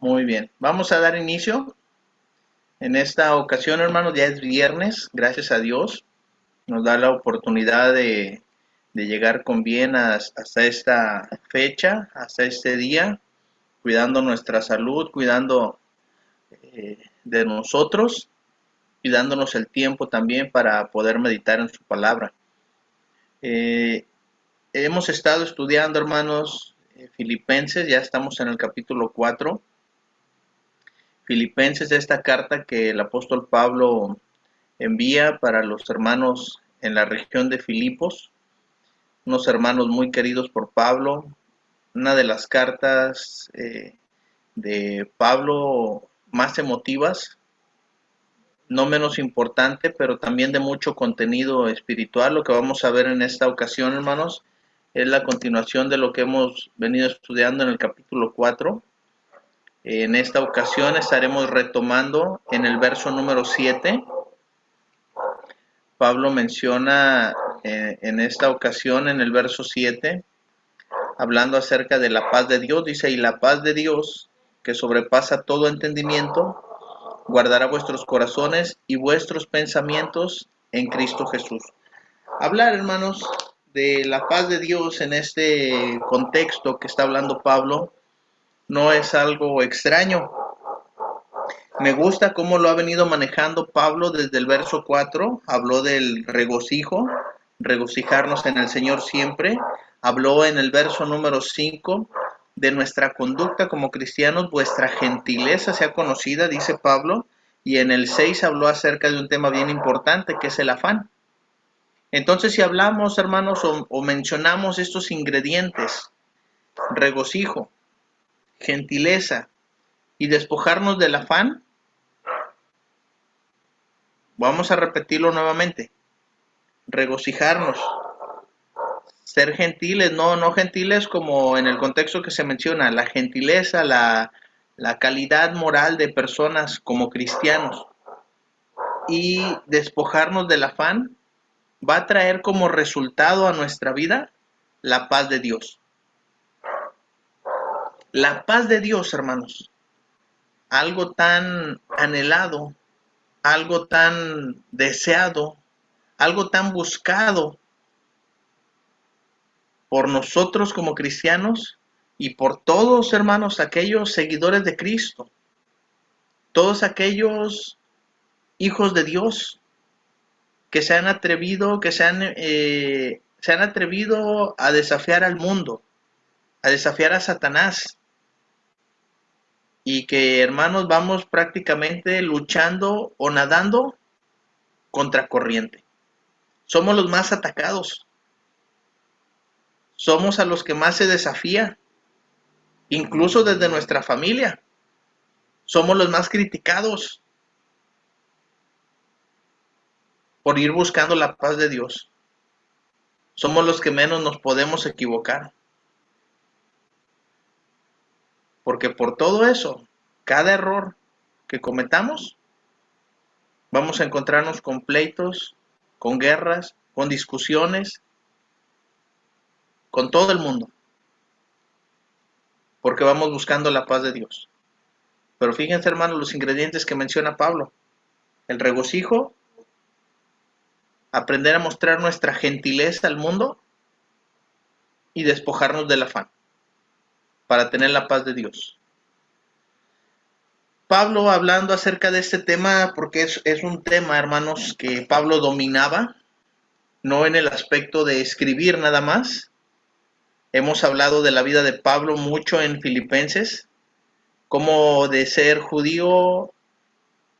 Muy bien, vamos a dar inicio. En esta ocasión, hermanos, ya es viernes, gracias a Dios. Nos da la oportunidad de llegar con bien hasta esta fecha, hasta este día, cuidando nuestra salud, cuidando de nosotros y dándonos el tiempo también para poder meditar en su palabra. Eh, Hemos estado estudiando, hermanos, Filipenses, ya estamos en el capítulo 4. Filipenses, esta carta que el apóstol Pablo envía para los hermanos en la región de Filipos, unos hermanos muy queridos por Pablo, una de las cartas de Pablo más emotivas, no menos importante, pero también de mucho contenido espiritual. Lo que vamos a ver en esta ocasión, hermanos, es la continuación de lo que hemos venido estudiando en el capítulo 4. En esta ocasión estaremos retomando en el verso número 7. Pablo menciona en esta ocasión, en el verso 7, hablando acerca de la paz de Dios, dice, y la paz de Dios, que sobrepasa todo entendimiento, guardará vuestros corazones y vuestros pensamientos en Cristo Jesús. Hablar, hermanos, de la paz de Dios en este contexto que está hablando Pablo, no es algo extraño. Me gusta cómo lo ha venido manejando Pablo desde el verso 4. Habló del regocijo, regocijarnos en el Señor siempre. Habló en el verso número 5 de nuestra conducta como cristianos, vuestra gentileza sea conocida, dice Pablo. Y en el 6 habló acerca de un tema bien importante, que es el afán. Entonces, si hablamos, hermanos, o mencionamos estos ingredientes, regocijo, gentileza y despojarnos del afán, vamos a repetirlo nuevamente. Regocijarnos, ser gentiles, no gentiles como en el contexto que se menciona, la gentileza, la calidad moral de personas como cristianos, y despojarnos del afán va a traer como resultado a nuestra vida la paz de Dios. La paz de Dios, hermanos, algo tan anhelado, algo tan deseado, algo tan buscado por nosotros como cristianos y por todos, hermanos, aquellos seguidores de Cristo, todos aquellos hijos de Dios que se han atrevido, se han atrevido a desafiar al mundo, a desafiar a Satanás, y que, hermanos, vamos prácticamente luchando o nadando contra corriente. Somos los más atacados, somos a los que más se desafía, incluso desde nuestra familia. Somos los más criticados por ir buscando la paz de Dios. Somos los que menos nos podemos equivocar. Porque por todo eso, cada error que cometamos, vamos a encontrarnos con pleitos, con guerras, con discusiones, con todo el mundo. Porque vamos buscando la paz de Dios. Pero fíjense, hermanos, los ingredientes que menciona Pablo. El regocijo, aprender a mostrar nuestra gentileza al mundo y despojarnos del afán para tener la paz de Dios. Pablo hablando acerca de este tema, porque es un tema, hermanos, que Pablo dominaba, no en el aspecto de escribir nada más. Hemos hablado de la vida de Pablo mucho en Filipenses, cómo de ser judío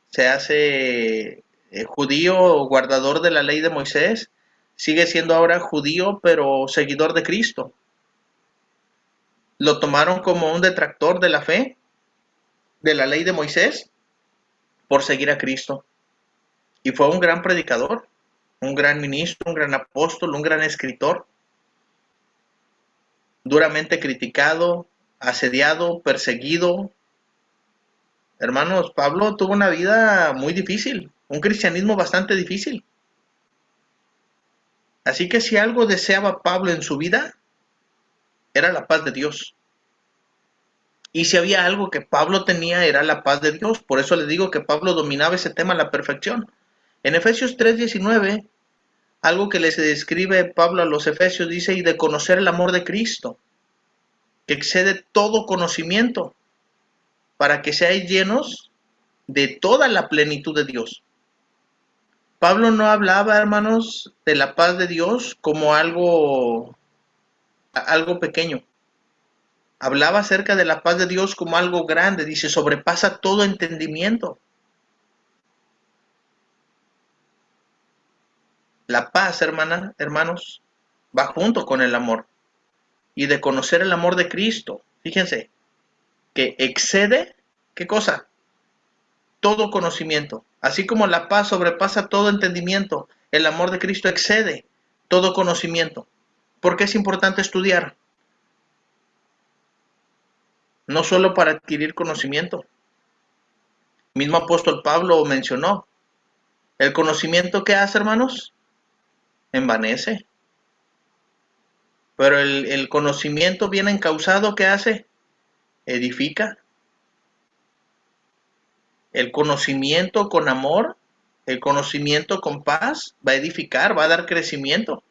se hace judío o guardador de la ley de Moisés, sigue siendo ahora judío pero seguidor de Cristo. Lo tomaron como un detractor de la fe, de la ley de Moisés, por seguir a Cristo. Y fue un gran predicador, un gran ministro, un gran apóstol, un gran escritor, duramente criticado, asediado, perseguido. Hermanos, Pablo tuvo una vida muy difícil, un cristianismo bastante difícil. Así que si algo deseaba Pablo en su vida, era la paz de Dios. Y si había algo que Pablo tenía era la paz de Dios. Por eso les digo que Pablo dominaba ese tema a la perfección. En Efesios 3:19, algo que les describe Pablo a los Efesios, dice, y de conocer el amor de Cristo, que excede todo conocimiento, para que seáis llenos de toda la plenitud de Dios. Pablo no hablaba, hermanos, de la paz de Dios como algo pequeño. Hablaba acerca de la paz de Dios como algo grande. Dice, sobrepasa todo entendimiento. La paz, hermanos, va junto con el amor. Y de conocer el amor de Cristo. Fíjense, que excede, ¿qué cosa? Todo conocimiento. Así como la paz sobrepasa todo entendimiento, el amor de Cristo excede todo conocimiento. ¿Por qué es importante estudiar? No solo para adquirir conocimiento. Mismo apóstol Pablo mencionó, el conocimiento que hace, hermanos, envanece. Pero el conocimiento bien encausado, ¿qué hace? Edifica. El conocimiento con amor, el conocimiento con paz, va a edificar, va a dar crecimiento.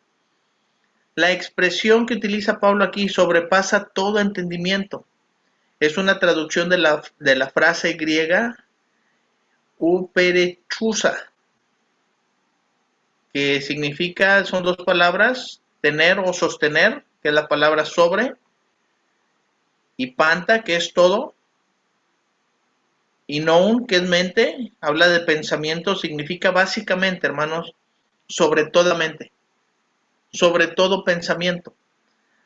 La expresión que utiliza Pablo aquí, sobrepasa todo entendimiento. Es una traducción de la frase griega uperechusa, que significa, son dos palabras, tener o sostener, que es la palabra sobre, y panta, que es todo, y noun, que es mente, habla de pensamiento, significa básicamente, hermanos, sobre toda mente, sobre todo pensamiento.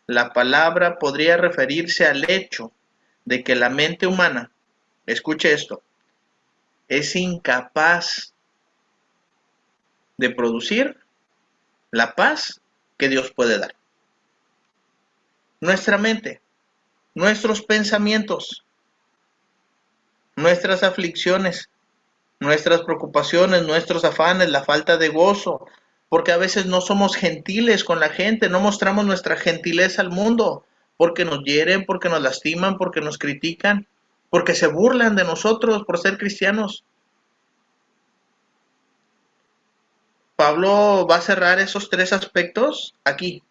La palabra podría referirse al hecho de que la mente humana, escuche esto, es incapaz de producir la paz que Dios puede dar. Nuestra mente, nuestros pensamientos, nuestras aflicciones, nuestras preocupaciones, nuestros afanes, la falta de gozo, porque a veces no somos gentiles con la gente, no mostramos nuestra gentileza al mundo, porque nos hieren, porque nos lastiman, porque nos critican, porque se burlan de nosotros por ser cristianos. Pablo va a cerrar esos tres aspectos aquí.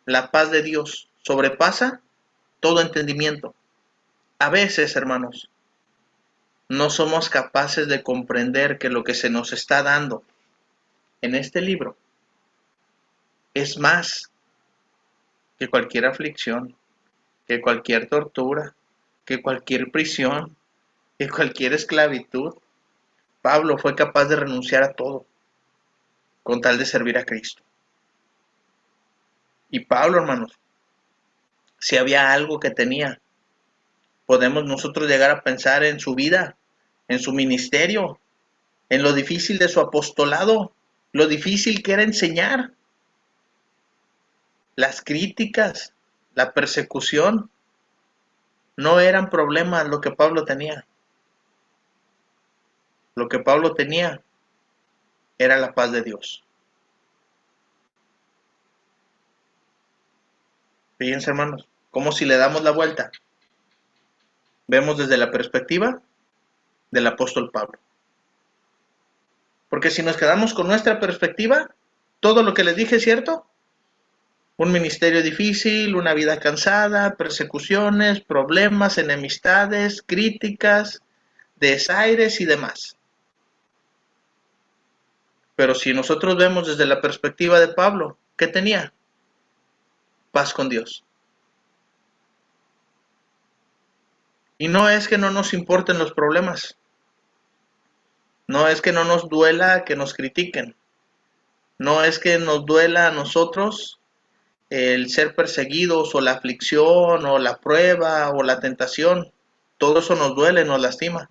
La paz de Dios sobrepasa todo entendimiento. A veces, hermanos, no somos capaces de comprender que lo que se nos está dando en este libro es más que cualquier aflicción, que cualquier tortura, que cualquier prisión, que cualquier esclavitud. Pablo fue capaz de renunciar a todo con tal de servir a Cristo. Y Pablo, hermanos, si había algo que tenía, podemos nosotros llegar a pensar en su vida, en su ministerio, en lo difícil de su apostolado, lo difícil que era enseñar, las críticas, la persecución, no eran problemas lo que Pablo tenía. Lo que Pablo tenía era la paz de Dios. Fíjense, hermanos, como si le damos la vuelta, vemos desde la perspectiva del apóstol Pablo. Porque si nos quedamos con nuestra perspectiva, todo lo que les dije es cierto. Un ministerio difícil, una vida cansada, persecuciones, problemas, enemistades, críticas, desaires y demás. Pero si nosotros vemos desde la perspectiva de Pablo, ¿qué tenía? Paz con Dios. Y no es que no nos importen los problemas, no es que no nos duela que nos critiquen, no es que nos duela a nosotros el ser perseguidos o la aflicción o la prueba o la tentación. Todo eso nos duele, nos lastima.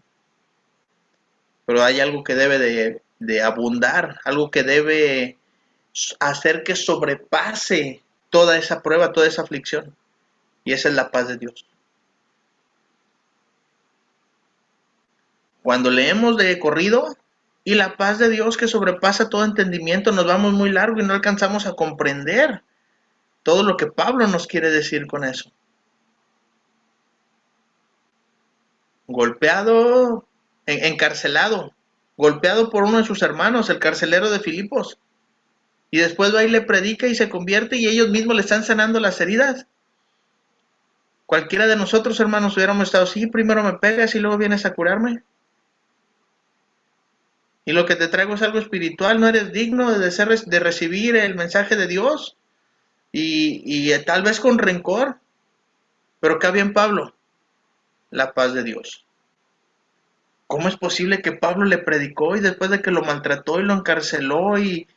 Pero hay algo que debe de abundar, algo que debe hacer que sobrepase toda esa prueba, toda esa aflicción. Y esa es la paz de Dios. Cuando leemos de corrido, y la paz de Dios que sobrepasa todo entendimiento, nos vamos muy largo y no alcanzamos a comprender todo lo que Pablo nos quiere decir con eso. golpeado, encarcelado, golpeado por uno de sus hermanos, el carcelero de Filipos. Y después va y le predica y se convierte y ellos mismos le están sanando las heridas. Cualquiera de nosotros, hermanos, hubiéramos estado, sí, primero me pegas y luego vienes a curarme. Y lo que te traigo es algo espiritual, no eres digno de recibir el mensaje de Dios. Y tal vez con rencor. Pero ¿qué había en Pablo? La paz de Dios. ¿Cómo es posible que Pablo le predicó y después de que lo maltrató y lo encarceló y...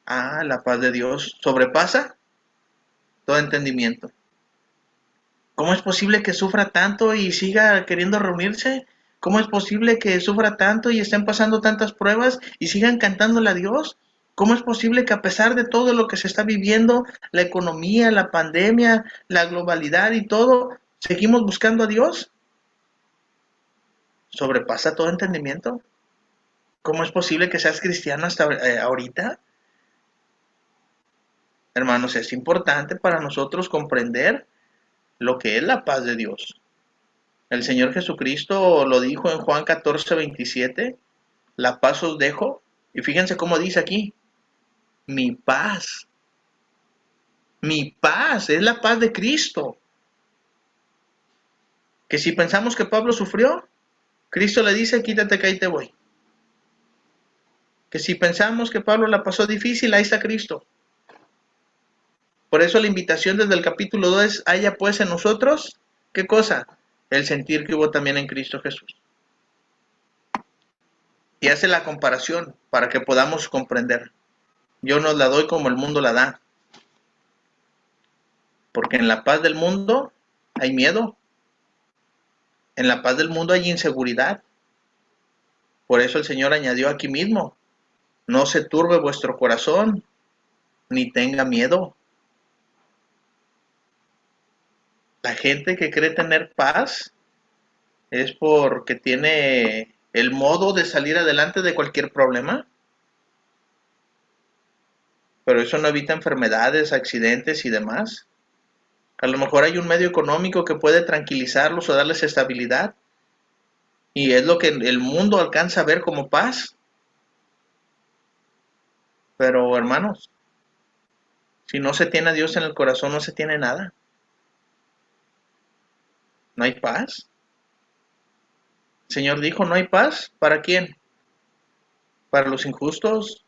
la paz de Dios sobrepasa todo entendimiento. ¿Cómo es posible que sufra tanto y siga queriendo reunirse? ¿Cómo es posible que sufra tanto y estén pasando tantas pruebas y sigan cantándole a Dios? ¿Cómo es posible que a pesar de todo lo que se está viviendo, la economía, la pandemia, la globalidad y todo, seguimos buscando a Dios? ¿Sobrepasa todo entendimiento? ¿Cómo es posible que seas cristiano hasta ahorita? Hermanos, es importante para nosotros comprender lo que es la paz de Dios. El Señor Jesucristo lo dijo en Juan 14:27, la paz os dejo. Y fíjense cómo dice aquí, mi paz es la paz de Cristo. Que si pensamos que Pablo sufrió, Cristo le dice, quítate que ahí te voy. Que si pensamos que Pablo la pasó difícil, ahí está Cristo. Por eso la invitación desde el capítulo 2 es, haya pues en nosotros, ¿qué cosa? El sentir que hubo también en Cristo Jesús. Y hace la comparación para que podamos comprender. Yo no la doy como el mundo la da. Porque en la paz del mundo hay miedo. En la paz del mundo hay inseguridad. Por eso el Señor añadió aquí mismo, no se turbe vuestro corazón, ni tenga miedo. La gente que cree tener paz es porque tiene el modo de salir adelante de cualquier problema. Pero eso no evita enfermedades, accidentes y demás. A lo mejor hay un medio económico que puede tranquilizarlos o darles estabilidad. Y es lo que el mundo alcanza a ver como paz. Pero hermanos, si no se tiene a Dios en el corazón, no se tiene nada. No hay paz. El Señor dijo, no hay paz. ¿Para quién? Para los injustos.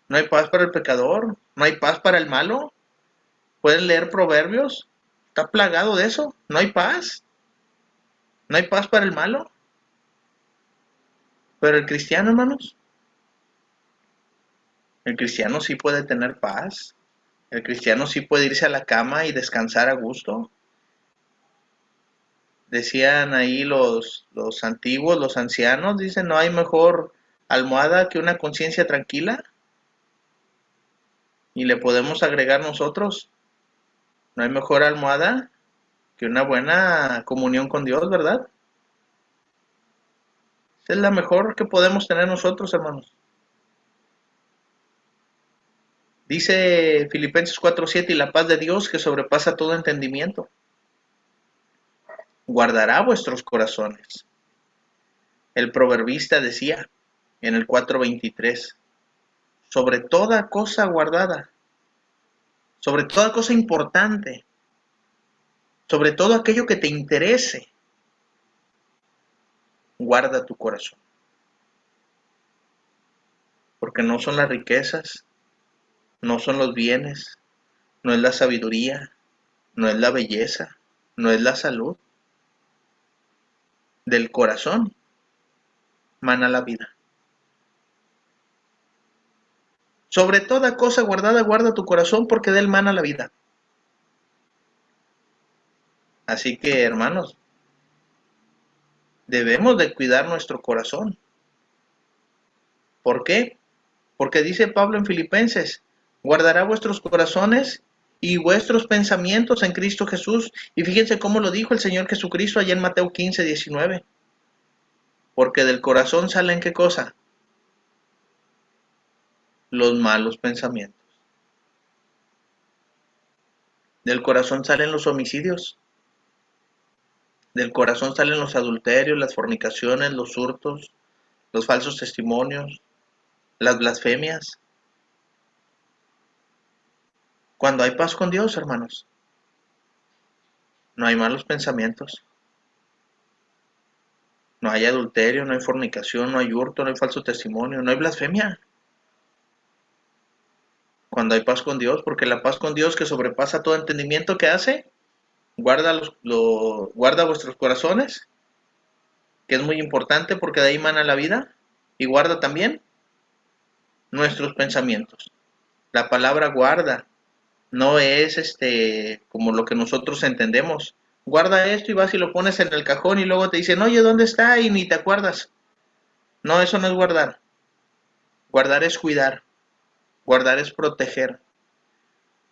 No hay paz para el pecador. No hay paz para el malo. ¿Pueden leer Proverbios? Está plagado de eso. No hay paz. No hay paz para el malo. Pero el cristiano, hermanos, el cristiano sí puede tener paz. El cristiano sí puede irse a la cama y descansar a gusto. Decían ahí los antiguos, los ancianos, dicen, no hay mejor almohada que una conciencia tranquila. Y le podemos agregar nosotros, no hay mejor almohada que una buena comunión con Dios, ¿verdad? Esa es la mejor que podemos tener nosotros, hermanos. Dice Filipenses 4:7, y la paz de Dios que sobrepasa todo entendimiento, guardará vuestros corazones. El proverbista decía en el 4:23, sobre toda cosa guardada, sobre toda cosa importante, sobre todo aquello que te interese, guarda tu corazón. Porque no son las riquezas, no son los bienes, no es la sabiduría, no es la belleza, no es la salud. Del corazón mana la vida. Sobre toda cosa guardada, guarda tu corazón porque de él mana la vida. Así que, hermanos, debemos de cuidar nuestro corazón. ¿Por qué? Porque dice Pablo en Filipenses, guardará vuestros corazones y vuestros pensamientos en Cristo Jesús. Y fíjense cómo lo dijo el Señor Jesucristo allá en Mateo 15:19. Porque del corazón salen ¿qué cosa? Los malos pensamientos. Del corazón salen los homicidios. Del corazón salen los adulterios, las fornicaciones, los hurtos, los falsos testimonios, las blasfemias. Cuando hay paz con Dios, hermanos, no hay malos pensamientos, no hay adulterio, no hay fornicación, no hay hurto, no hay falso testimonio, no hay blasfemia. Cuando hay paz con Dios, porque la paz con Dios que sobrepasa todo entendimiento, ¿qué hace? Guarda vuestros corazones, que es muy importante porque de ahí mana la vida, y guarda también nuestros pensamientos. La palabra guarda no es como lo que nosotros entendemos. Guarda esto y vas y lo pones en el cajón y luego te dicen, oye, ¿dónde está? Y ni te acuerdas. No, eso no es guardar. Guardar es cuidar. Guardar es proteger.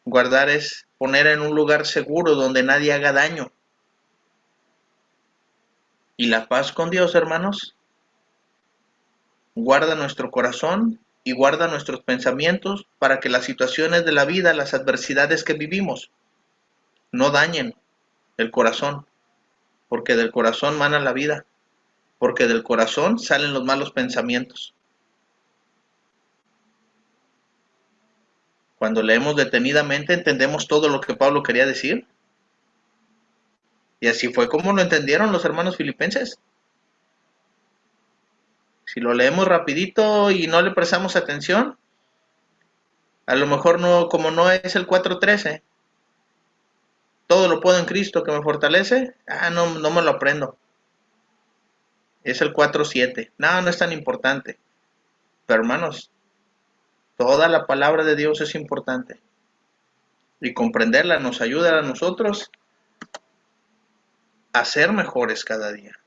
Guardar es poner en un lugar seguro donde nadie haga daño. Y la paz con Dios, hermanos, guarda nuestro corazón y guarda nuestros pensamientos para que las situaciones de la vida, las adversidades que vivimos, no dañen el corazón, porque del corazón mana la vida, porque del corazón salen los malos pensamientos. Cuando leemos detenidamente entendemos todo lo que Pablo quería decir. Y así fue como lo entendieron los hermanos filipenses. Si lo leemos rapidito y no le prestamos atención, a lo mejor no, como no es el 4:13, todo lo puedo en Cristo que me fortalece, no me lo aprendo. Es el 4:7. No es tan importante. Pero hermanos, toda la palabra de Dios es importante. Y comprenderla nos ayuda a nosotros a ser mejores cada día.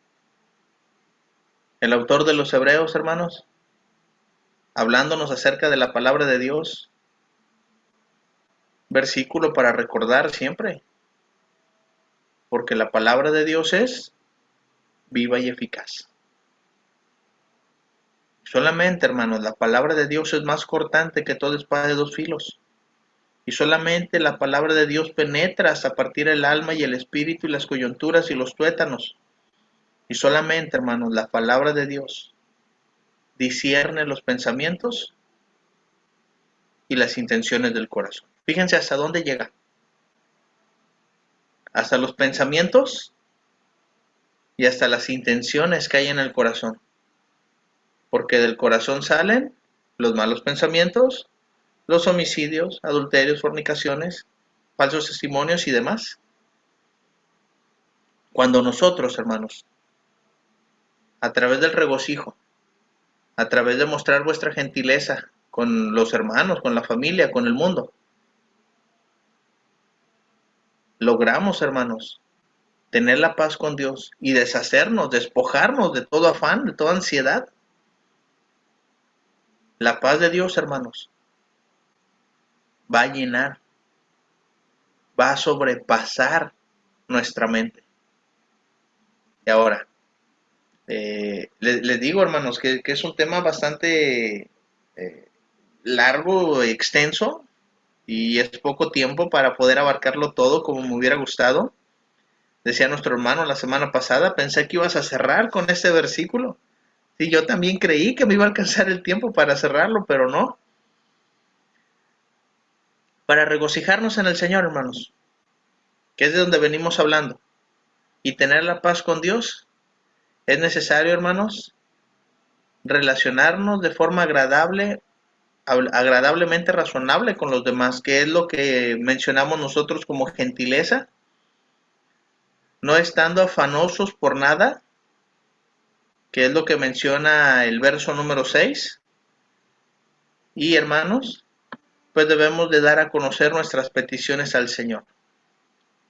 El autor de los Hebreos, hermanos, hablándonos acerca de la palabra de Dios, versículo para recordar siempre, porque la palabra de Dios es viva y eficaz. Solamente, hermanos, la palabra de Dios es más cortante que toda espada de dos filos. Y solamente la palabra de Dios penetra hasta partir el alma y el espíritu y las coyunturas y los tuétanos. Y solamente, hermanos, la palabra de Dios discierne los pensamientos y las intenciones del corazón. Fíjense hasta dónde llega. Hasta los pensamientos y hasta las intenciones que hay en el corazón. Porque del corazón salen los malos pensamientos, los homicidios, adulterios, fornicaciones, falsos testimonios y demás. Cuando nosotros, hermanos, a través del regocijo, a través de mostrar vuestra gentileza con los hermanos, con la familia, con el mundo, logramos, hermanos, tener la paz con Dios y deshacernos, despojarnos de todo afán, de toda ansiedad. La paz de Dios, hermanos, va a llenar, va a sobrepasar nuestra mente. Y ahora, les digo, hermanos, que es un tema bastante largo, extenso, y es poco tiempo para poder abarcarlo todo como me hubiera gustado. Decía nuestro hermano la semana pasada, pensé que ibas a cerrar con este versículo. Sí, yo también creí que me iba a alcanzar el tiempo para cerrarlo, pero no. Para regocijarnos en el Señor, hermanos, que es de donde venimos hablando, y tener la paz con Dios, es necesario, hermanos, relacionarnos de forma agradablemente razonable con los demás, que es lo que mencionamos nosotros como gentileza, no estando afanosos por nada, que es lo que menciona el verso número 6. Y hermanos, pues debemos de dar a conocer nuestras peticiones al Señor,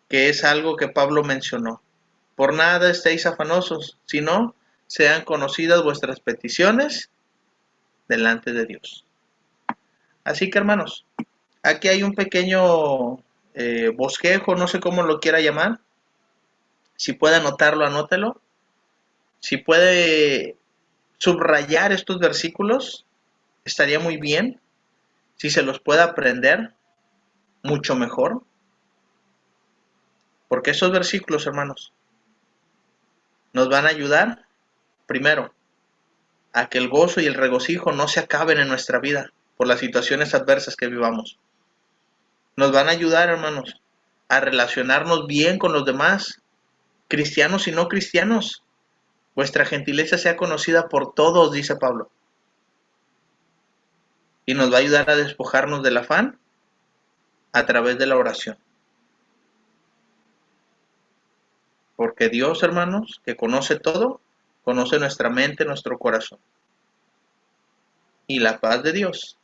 que es algo que Pablo mencionó. Por nada estéis afanosos, sino sean conocidas vuestras peticiones delante de Dios. Así que hermanos, aquí hay un pequeño bosquejo, no sé cómo lo quiera llamar. Si puede anotarlo, anótelo. Si puede subrayar estos versículos, estaría muy bien. Si se los puede aprender, mucho mejor. Porque esos versículos, hermanos, Nos van a ayudar, primero, a que el gozo y el regocijo no se acaben en nuestra vida por las situaciones adversas que vivamos. Nos van a ayudar, hermanos, a relacionarnos bien con los demás, cristianos y no cristianos. Vuestra gentileza sea conocida por todos, dice Pablo. Y nos va a ayudar a despojarnos del afán a través de la oración. Porque Dios, hermanos, que conoce todo, conoce nuestra mente, nuestro corazón. Y la paz de Dios,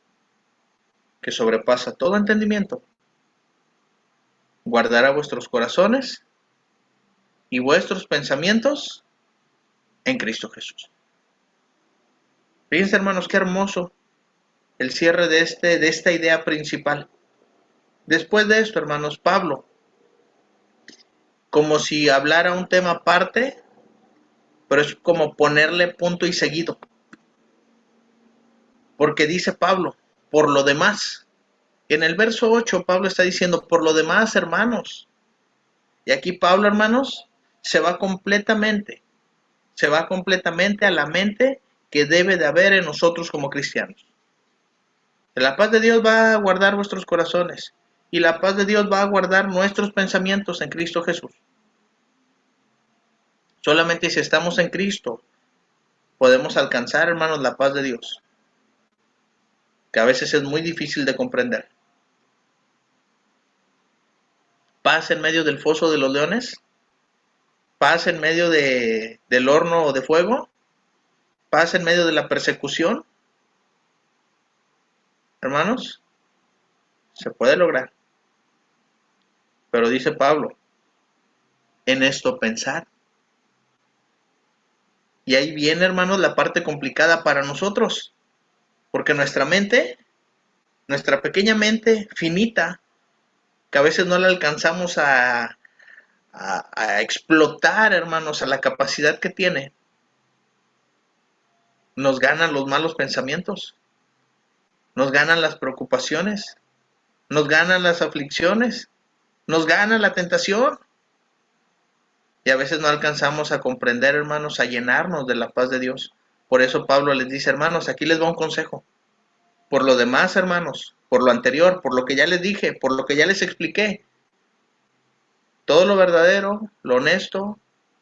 que sobrepasa todo entendimiento, guardará vuestros corazones y vuestros pensamientos en Cristo Jesús. Fíjense, hermanos, qué hermoso el cierre de esta idea principal. Después de esto, hermanos, Pablo, como si hablara un tema aparte, pero es como ponerle punto y seguido. Porque dice Pablo, por lo demás. En el verso 8, Pablo está diciendo, por lo demás, hermanos. Y aquí Pablo, hermanos, se va completamente a la mente que debe de haber en nosotros como cristianos. La paz de Dios va a guardar vuestros corazones y la paz de Dios va a guardar nuestros pensamientos en Cristo Jesús. Solamente si estamos en Cristo podemos alcanzar, hermanos, la paz de Dios, que a veces es muy difícil de comprender. Paz en medio del foso de los leones, paz en medio del horno de fuego, paz en medio de la persecución. Hermanos, se puede lograr. Pero dice Pablo, en esto pensar. Y ahí viene, hermanos, la parte complicada para nosotros. Porque nuestra mente, nuestra pequeña mente finita, que a veces no la alcanzamos a explotar, hermanos, a la capacidad que tiene, nos ganan los malos pensamientos, nos ganan las preocupaciones, nos ganan las aflicciones, nos gana la tentación. Y a veces no alcanzamos a comprender, hermanos, a llenarnos de la paz de Dios. Por eso Pablo les dice, hermanos, aquí les va un consejo. Por lo demás, hermanos, por lo anterior, por lo que ya les dije, por lo que ya les expliqué, todo lo verdadero, lo honesto,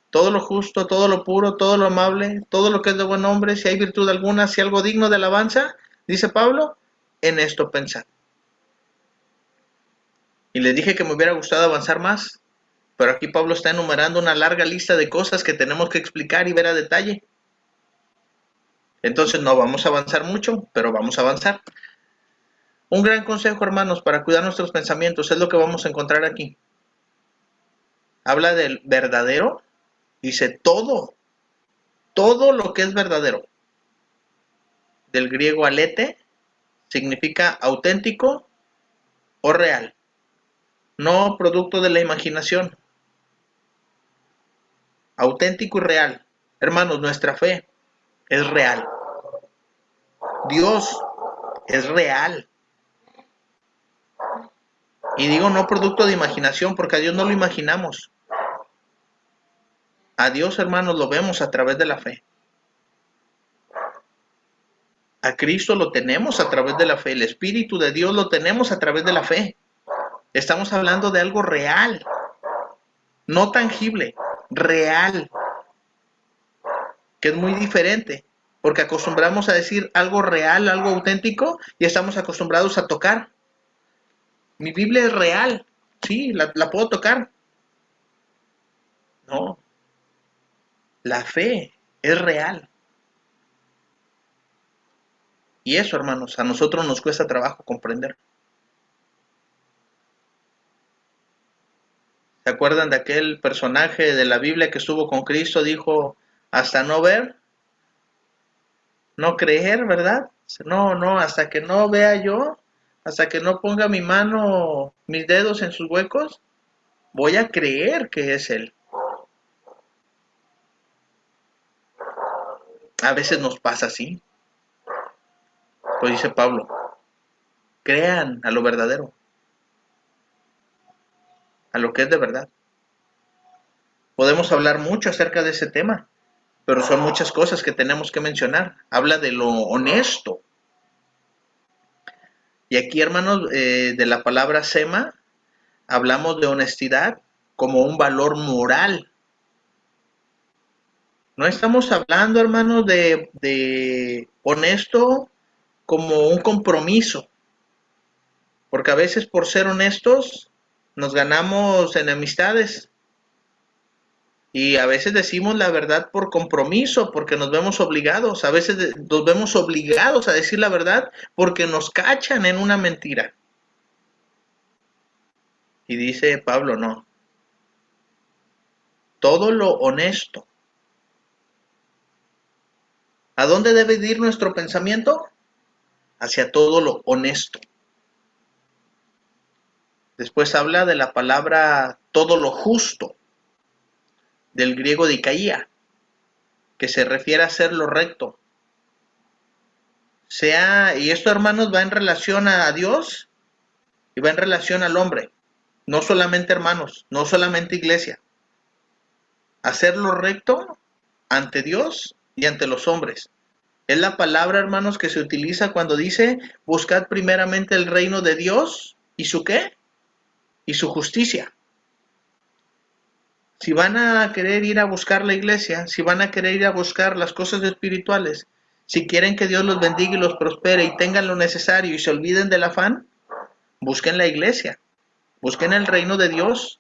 todo lo justo, todo lo puro, todo lo amable, todo lo que es de buen nombre, si hay virtud alguna, si algo digno de alabanza, dice Pablo, en esto pensad. Y les dije que me hubiera gustado avanzar más, pero aquí Pablo está enumerando una larga lista de cosas que tenemos que explicar y ver a detalle. Entonces no vamos a avanzar mucho, pero vamos a avanzar. Un gran consejo, hermanos, para cuidar nuestros pensamientos es lo que vamos a encontrar aquí. Habla del verdadero, dice todo lo que es verdadero. Del griego alete, significa auténtico o real, no producto de la imaginación. Auténtico y real. Hermanos, nuestra fe es real. Dios es real. Y digo no producto de imaginación, porque a Dios no lo imaginamos. A Dios, hermanos, lo vemos a través de la fe. A Cristo lo tenemos a través de la fe. El Espíritu de Dios lo tenemos a través de la fe. Estamos hablando de algo real, no tangible, real, que es muy diferente, porque acostumbramos a decir algo real, algo auténtico, y estamos acostumbrados a tocar. Mi Biblia es real, sí, la puedo tocar. No, la fe es real. Y eso, hermanos, a nosotros nos cuesta trabajo comprender. ¿Se acuerdan de aquel personaje de la Biblia que estuvo con Cristo? Dijo, hasta no ver, no creer, ¿verdad? No, hasta que no vea yo, hasta que no ponga mi mano, mis dedos en sus huecos, voy a creer que es Él. A veces nos pasa así. Pues dice Pablo, crean a lo verdadero, a lo que es de verdad. Podemos hablar mucho acerca de ese tema, pero son muchas cosas que tenemos que mencionar. Habla de lo honesto. Y aquí, hermanos, de la palabra sema, hablamos de honestidad como un valor moral. No estamos hablando, hermanos, de honesto como un compromiso, porque a veces por ser honestos nos ganamos enemistades y a veces decimos la verdad por compromiso, porque nos vemos obligados, a veces nos vemos obligados a decir la verdad porque nos cachan en una mentira. Y dice Pablo, no, todo lo honesto. ¿A dónde debe ir nuestro pensamiento? Hacia todo lo honesto. Después habla de la palabra todo lo justo, del griego dikaía, que se refiere a hacer lo recto. Y esto, hermanos, va en relación a Dios y va en relación al hombre. No solamente hermanos, no solamente iglesia. Hacer lo recto ante Dios y ante los hombres. Es la palabra, hermanos, que se utiliza cuando dice, buscad primeramente el reino de Dios y su ¿qué? Y su justicia. Si van a querer ir a buscar la iglesia, si van a querer ir a buscar las cosas espirituales, si quieren que Dios los bendiga y los prospere y tengan lo necesario y se olviden del afán, busquen la iglesia, busquen el reino de Dios,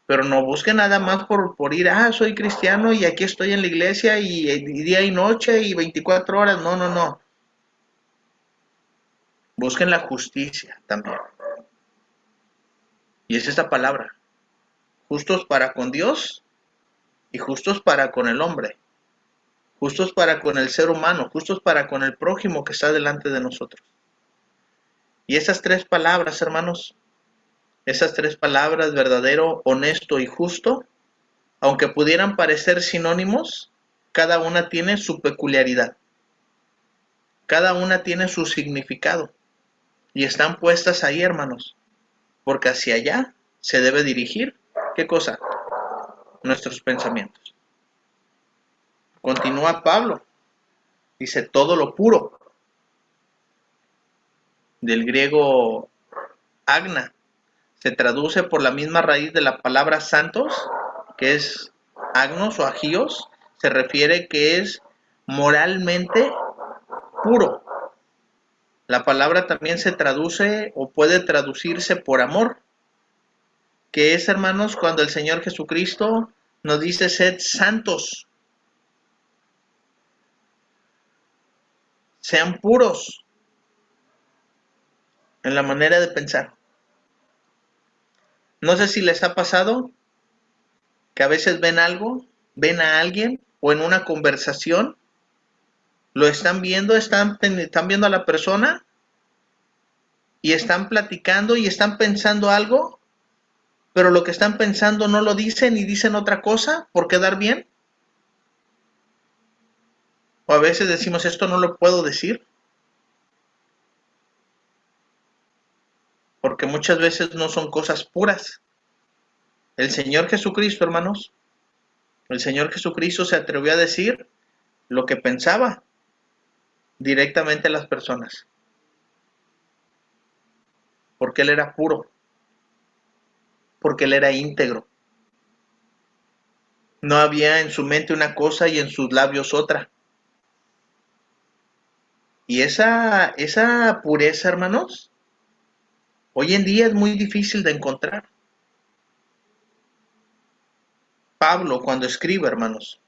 pero no busquen nada más por ir, soy cristiano y aquí estoy en la iglesia y día y noche y 24 horas, no, no, no. Busquen la justicia también. Y es esta palabra, justos para con Dios y justos para con el hombre, justos para con el ser humano, justos para con el prójimo que está delante de nosotros. Y esas tres palabras, hermanos, esas tres palabras, verdadero, honesto y justo, aunque pudieran parecer sinónimos, cada una tiene su peculiaridad. Cada una tiene su significado. Y están puestas ahí, hermanos, porque hacia allá se debe dirigir, ¿qué cosa? Nuestros pensamientos. Continúa Pablo, dice todo lo puro, del griego agna, se traduce por la misma raíz de la palabra santos, que es agnos o agios, se refiere que es moralmente puro. La palabra también se traduce o puede traducirse por amor, que es, hermanos, cuando el Señor Jesucristo nos dice sed santos, sean puros en la manera de pensar. No sé si les ha pasado que a veces ven algo, ven a alguien o en una conversación, lo están viendo, están viendo a la persona y están platicando y están pensando algo, pero lo que están pensando no lo dicen y dicen otra cosa por quedar bien. O a veces decimos, esto no lo puedo decir, porque muchas veces no son cosas puras. El Señor Jesucristo, hermanos, el Señor Jesucristo se atrevió a decir lo que pensaba directamente a las personas, porque Él era puro, porque Él era íntegro. No había en su mente una cosa y en sus labios otra. Y esa pureza, hermanos, hoy en día es muy difícil de encontrar. Pablo, cuando escribe, hermanos,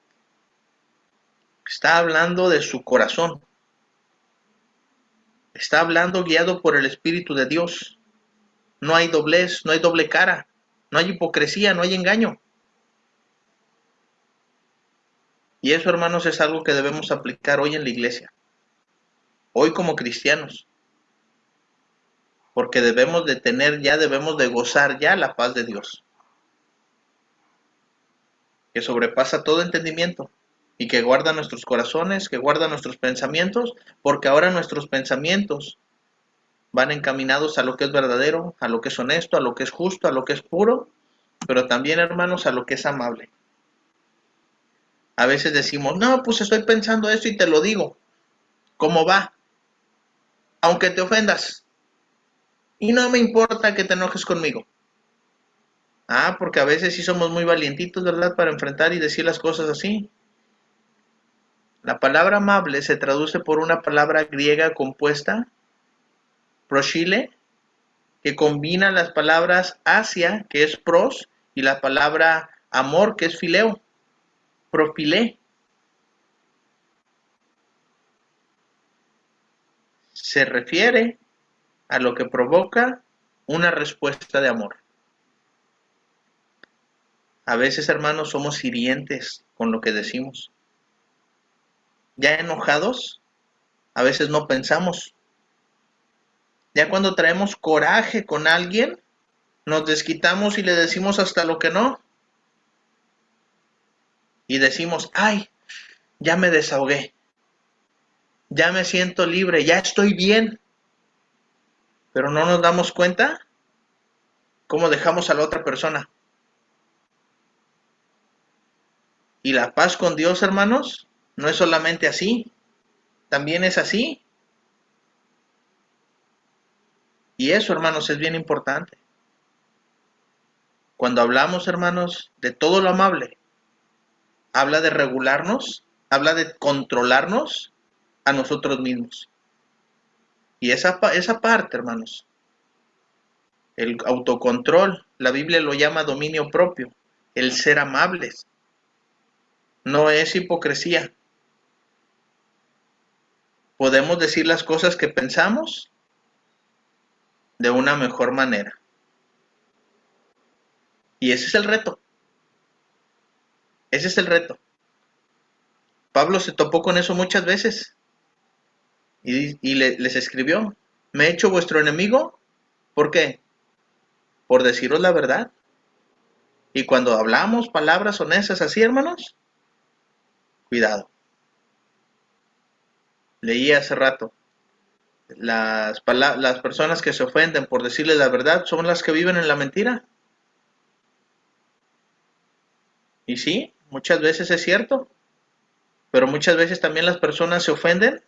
está hablando de su corazón. Está hablando guiado por el Espíritu de Dios. No hay doblez, no hay doble cara, no hay hipocresía, no hay engaño. Y eso, hermanos, es algo que debemos aplicar hoy en la iglesia. Hoy como cristianos. Porque debemos de tener ya, debemos de gozar ya la paz de Dios. Que sobrepasa todo entendimiento. Y que guarda nuestros corazones, que guarda nuestros pensamientos. Porque ahora nuestros pensamientos van encaminados a lo que es verdadero, a lo que es honesto, a lo que es justo, a lo que es puro pero también, hermanos, a lo que es amable. A veces decimos, no, pues estoy pensando esto y te lo digo. ¿Cómo va? Aunque te ofendas. Y no me importa que te enojes conmigo. Ah, porque a veces sí somos muy valientitos, ¿verdad? Para enfrentar y decir las cosas así. La palabra amable se traduce por una palabra griega compuesta, proshile, que combina las palabras asia, que es pros, y la palabra amor, que es fileo, profilé. Se refiere a lo que provoca una respuesta de amor. A veces, hermanos, somos hirientes con lo que decimos. Ya enojados, a veces no pensamos. Ya cuando traemos coraje con alguien, nos desquitamos y le decimos hasta lo que no. Y decimos, ay, ya me desahogué, ya me siento libre, ya estoy bien. Pero no nos damos cuenta cómo dejamos a la otra persona. Y la paz con Dios, hermanos, no es solamente así, también es así. Y eso, hermanos, es bien importante. Cuando hablamos, hermanos, de todo lo amable, habla de regularnos, habla de controlarnos a nosotros mismos. Y esa parte, hermanos, el autocontrol, la Biblia lo llama dominio propio, el ser amables, no es hipocresía. Podemos decir las cosas que pensamos de una mejor manera. Y ese es el reto. Ese es el reto. Pablo se topó con eso muchas veces y les escribió, ¿me he hecho vuestro enemigo? ¿Por qué? Por deciros la verdad. Y cuando hablamos palabras honestas así, hermanos, cuidado. Leí hace rato, las personas que se ofenden por decirles la verdad son las que viven en la mentira. Y sí, muchas veces es cierto, pero muchas veces también las personas se ofenden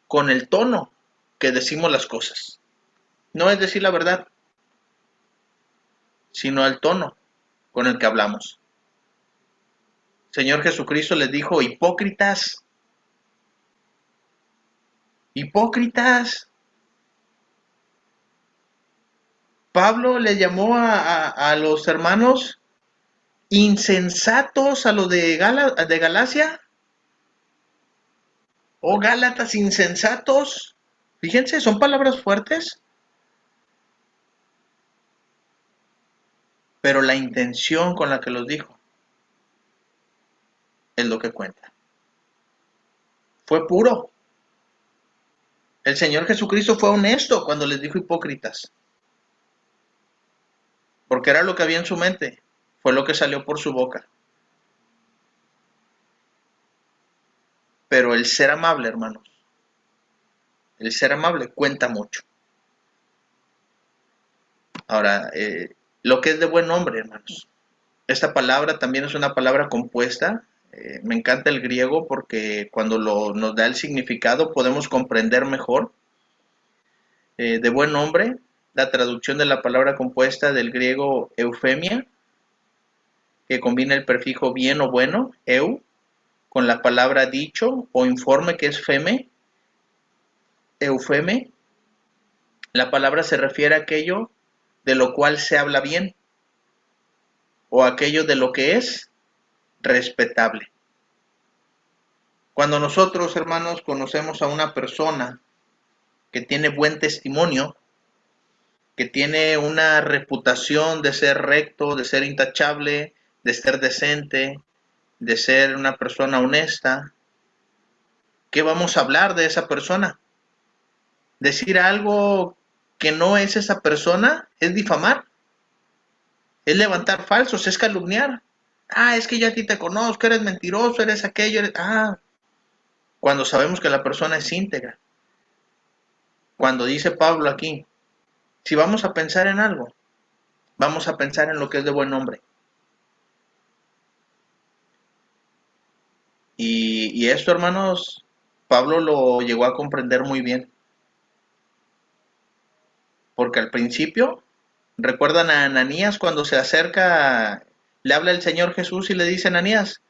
con el tono que decimos las cosas. No es decir la verdad, sino el tono con el que hablamos. Señor Jesucristo les dijo, hipócritas, hipócritas. Pablo le llamó a los hermanos insensatos, a los de Galacia. Oh, Gálatas insensatos. Fíjense, son palabras fuertes, pero la intención con la que los dijo es lo que cuenta. Fue puro. El Señor Jesucristo fue honesto cuando les dijo hipócritas, porque era lo que había en su mente, fue lo que salió por su boca. Pero el ser amable, hermanos, el ser amable cuenta mucho. Ahora, lo que es de buen nombre, hermanos. Esta palabra también es una palabra compuesta. Me encanta el griego porque cuando nos da el significado podemos comprender mejor. De buen nombre, la traducción de la palabra compuesta del griego eufemia, que combina el prefijo bien o bueno, eu, con la palabra dicho o informe, que es feme, eufeme. La palabra se refiere a aquello de lo cual se habla bien o aquello de lo que es respetable. Cuando nosotros, hermanos, conocemos a una persona que tiene buen testimonio, que tiene una reputación de ser recto, de ser intachable, de ser decente, de ser una persona honesta, ¿qué vamos a hablar de esa persona? Decir algo que no es esa persona es difamar, es levantar falsos, es calumniar. Ah, es que yo a ti te conozco, eres mentiroso, eres aquello, eres... Ah, cuando sabemos que la persona es íntegra. Cuando dice Pablo aquí, si vamos a pensar en algo, Vamos a pensar en lo que es de buen nombre. Y esto, hermanos, Pablo lo llegó a comprender muy bien. Porque al principio, recuerdan a Ananías cuando se acerca, le habla el Señor Jesús y le dice: Ananías,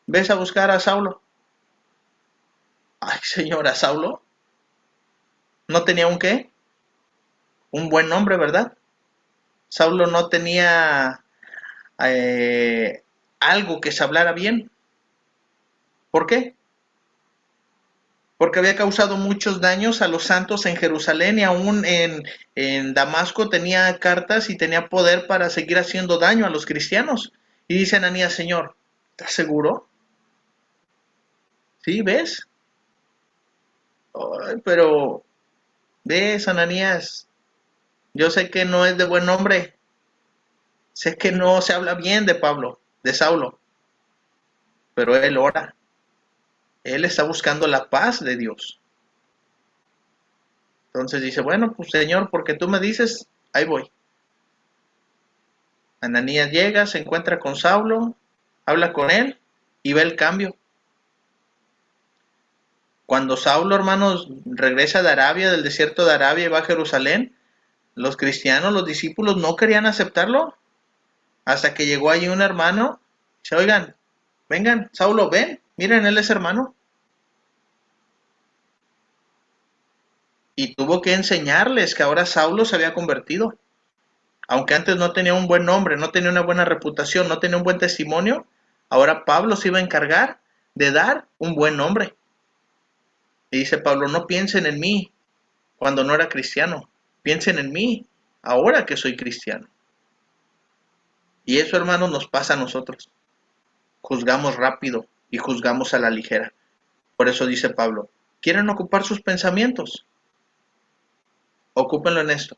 ves a buscar a Saulo. Ay, Señor, ¿a Saulo? ¿No tenía un qué? Un buen nombre, ¿verdad? Saulo no tenía eh, algo que se hablara bien. ¿Por qué? Porque había causado muchos daños a los santos en Jerusalén y aún en Damasco tenía cartas y tenía poder para seguir haciendo daño a los cristianos. Y dice Ananías: Señor, ¿estás seguro? ¿Sí? ¿Ves? Ay, pero, ¿ves, Ananías? Yo sé que no es de buen nombre. Sé que no se habla bien de Pablo, de Saulo, pero él ora. Él está buscando la paz de Dios. Entonces dice: bueno, pues Señor, porque tú me dices, ahí voy. Ananías llega, se encuentra con Saulo, habla con él y ve el cambio. Cuando Saulo, hermanos, regresa de Arabia, del desierto de Arabia, y va a Jerusalén, los cristianos, los discípulos no querían aceptarlo, hasta que llegó allí un hermano. Dice: oigan, vengan, Saulo, ven, miren, él es hermano. Y tuvo que enseñarles que ahora Saulo se había convertido. Aunque antes no tenía un buen nombre, no tenía una buena reputación, no tenía un buen testimonio, ahora Pablo se iba a encargar de dar un buen nombre. Y dice Pablo: no piensen en mí cuando no era cristiano, piensen en mí ahora que soy cristiano. Y eso, hermanos, nos pasa a nosotros. Juzgamos rápido y juzgamos a la ligera. Por eso dice Pablo: ¿quieren ocupar sus pensamientos? Ocúpenlo en esto.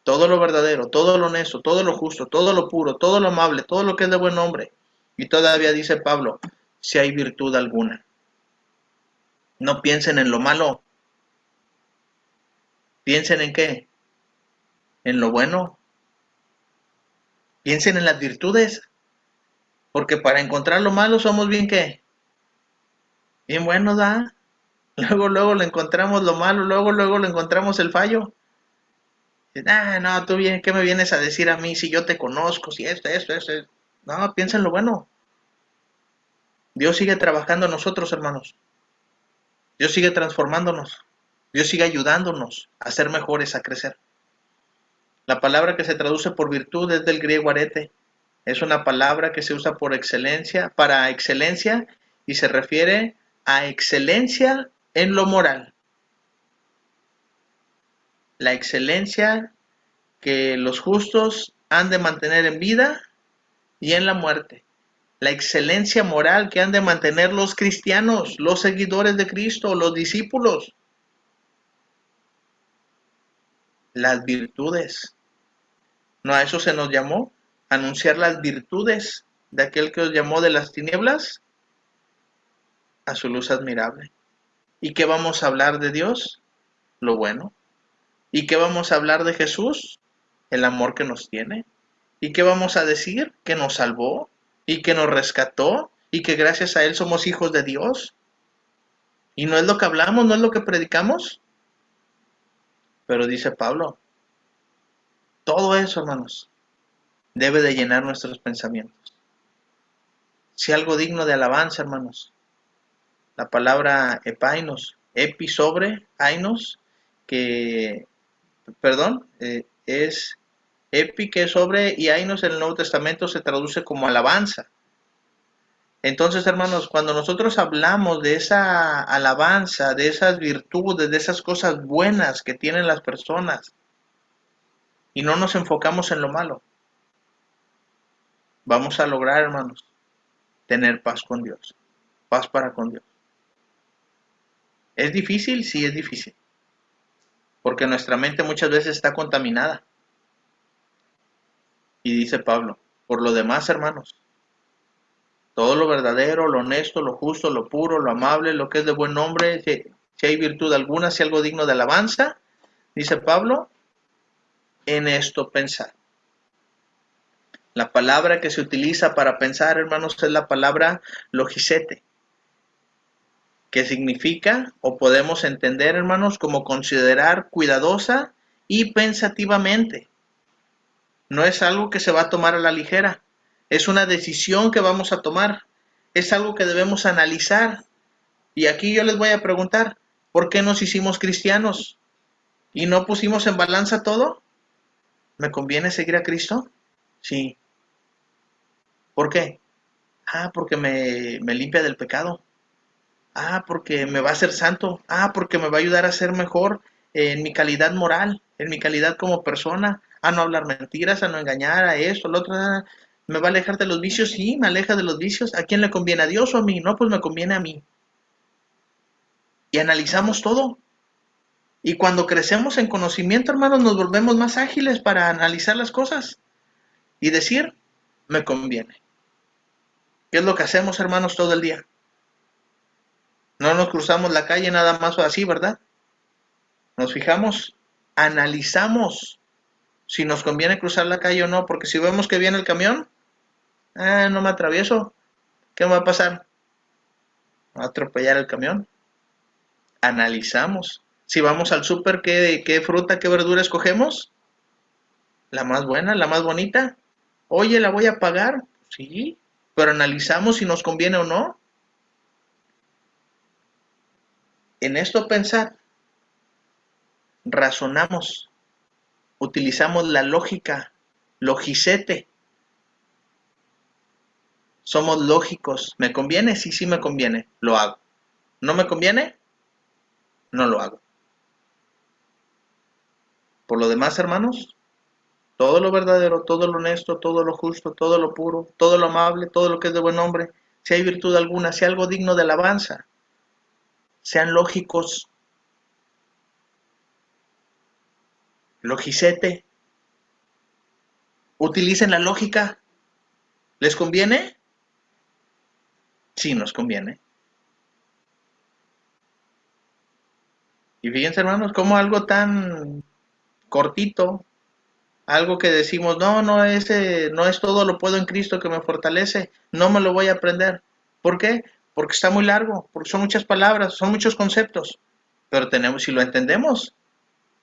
Todo lo verdadero, todo lo honesto, todo lo justo, todo lo puro, todo lo amable, todo lo que es de buen nombre. Y todavía dice Pablo: si hay virtud alguna. No piensen en lo malo. ¿Piensen en qué? En lo bueno. Piensen en las virtudes. Porque para encontrar lo malo somos bien qué? Bien buenos, ¿da? Luego le encontramos lo malo, luego le encontramos el fallo. Ah, no, tú bien, ¿qué me vienes a decir a mí si yo te conozco, si esto? No, piensa en lo bueno. Dios sigue trabajando en nosotros, hermanos. Dios sigue transformándonos. Dios sigue ayudándonos a ser mejores, a crecer. La palabra que se traduce por virtud es del griego arete. Es una palabra que se usa por excelencia, para excelencia, y se refiere a excelencia en lo moral. La excelencia que los justos han de mantener en vida y en la muerte. La excelencia moral que han de mantener los cristianos, los seguidores de Cristo, los discípulos. Las virtudes. ¿No a eso se nos llamó? Anunciar las virtudes de aquel que os llamó de las tinieblas a su luz admirable. ¿Y qué vamos a hablar de Dios? Lo bueno. ¿Y qué vamos a hablar de Jesús? El amor que nos tiene. ¿Y qué vamos a decir? Que nos salvó y que nos rescató y que gracias a Él somos hijos de Dios. ¿Y no es lo que hablamos, no es lo que predicamos? Pero dice Pablo, todo eso, hermanos, debe de llenar nuestros pensamientos. Si algo digno de alabanza, hermanos, la palabra epainos, epi sobre, ainos, que, perdón, es epi que es sobre, y ainos en el Nuevo Testamento se traduce como alabanza. Entonces, hermanos, cuando nosotros hablamos de esa alabanza, de esas virtudes, de esas cosas buenas que tienen las personas, y no nos enfocamos en lo malo, vamos a lograr, hermanos, tener paz con Dios, paz para con Dios. ¿Es difícil? Sí, es difícil, porque nuestra mente muchas veces está contaminada. Y dice Pablo: por lo demás, hermanos, todo lo verdadero, lo honesto, lo justo, lo puro, lo amable, lo que es de buen nombre, si hay virtud alguna, si algo digno de alabanza, dice Pablo, en esto pensar. La palabra que se utiliza para pensar, hermanos, es la palabra logisete, que significa, o podemos entender, hermanos, como considerar cuidadosa y pensativamente. No es algo que se va a tomar a la ligera, es una decisión que vamos a tomar, es algo que debemos analizar. Y aquí yo les voy a preguntar, ¿por qué nos hicimos cristianos y no pusimos en balanza todo? ¿Me conviene seguir a Cristo? Sí. ¿Por qué? Porque me limpia del pecado. Porque me va a hacer santo. Porque me va a ayudar a ser mejor en mi calidad moral, en mi calidad como persona, a no hablar mentiras, a no engañar, a esto, lo otro. ¿Me va a alejar de los vicios? Sí, me aleja de los vicios. ¿A quién le conviene? ¿A Dios o a mí? No, pues me conviene a mí. Y analizamos todo. Y cuando crecemos en conocimiento, hermanos, nos volvemos más ágiles para analizar las cosas y decir, me conviene. ¿Qué es lo que hacemos, hermanos, todo el día? No nos cruzamos la calle nada más así, ¿verdad? Nos fijamos, analizamos si nos conviene cruzar la calle o no, porque si vemos que viene el camión, no me atravieso, ¿qué me va a pasar? ¿Me va a atropellar el camión? Analizamos. Si vamos al súper, ¿qué fruta, qué verdura escogemos? La más buena, la más bonita. Oye, ¿la voy a pagar? Sí, pero analizamos si nos conviene o no. En esto pensar, razonamos, utilizamos la lógica, logicete. Somos lógicos. ¿Me conviene? Sí, sí me conviene. Lo hago. ¿No me conviene? No lo hago. Por lo demás, hermanos, todo lo verdadero, todo lo honesto, todo lo justo, todo lo puro, todo lo amable, todo lo que es de buen nombre, si hay virtud alguna, si hay algo digno de alabanza, sean lógicos. Logicete. Utilicen la lógica. ¿Les conviene? Sí, nos conviene. Y fíjense, hermanos, como algo tan cortito, algo que decimos, no, no, ese no es todo lo puedo en Cristo que me fortalece, no me lo voy a aprender. ¿Por qué? Porque está muy largo, porque son muchas palabras, son muchos conceptos. Pero tenemos, si lo entendemos,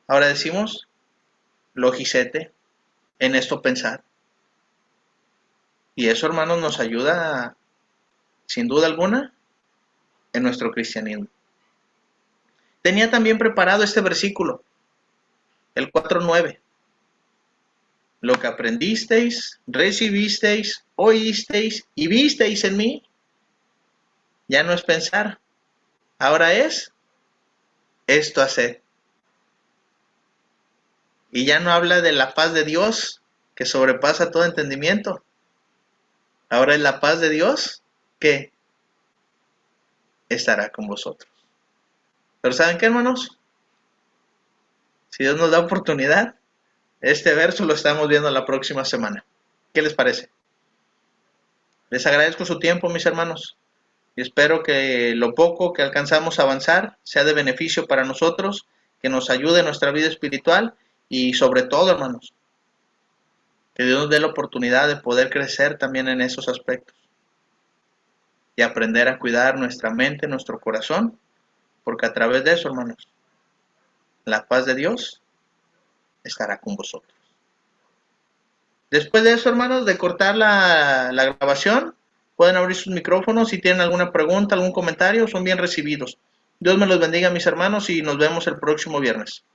ahora decimos, logicete, en esto pensar. Y eso, hermanos, nos ayuda, sin duda alguna, en nuestro cristianismo. Tenía también preparado este versículo, el 4:9. Lo que aprendisteis, recibisteis, oísteis y visteis en mí, ya no es pensar, ahora es esto hacer. Y ya no habla de la paz de Dios que sobrepasa todo entendimiento. Ahora es la paz de Dios que estará con vosotros. Pero ¿saben qué, hermanos? Si Dios nos da oportunidad, este verso lo estamos viendo la próxima semana. ¿Qué les parece? Les agradezco su tiempo, mis hermanos, y espero que lo poco que alcanzamos a avanzar sea de beneficio para nosotros, que nos ayude en nuestra vida espiritual y sobre todo, hermanos, que Dios nos dé la oportunidad de poder crecer también en esos aspectos y aprender a cuidar nuestra mente, nuestro corazón, porque a través de eso, hermanos, la paz de Dios estará con vosotros. Después de eso, hermanos, de cortar la grabación, pueden abrir sus micrófonos si tienen alguna pregunta, algún comentario, son bien recibidos. Dios me los bendiga, mis hermanos, y nos vemos el próximo viernes.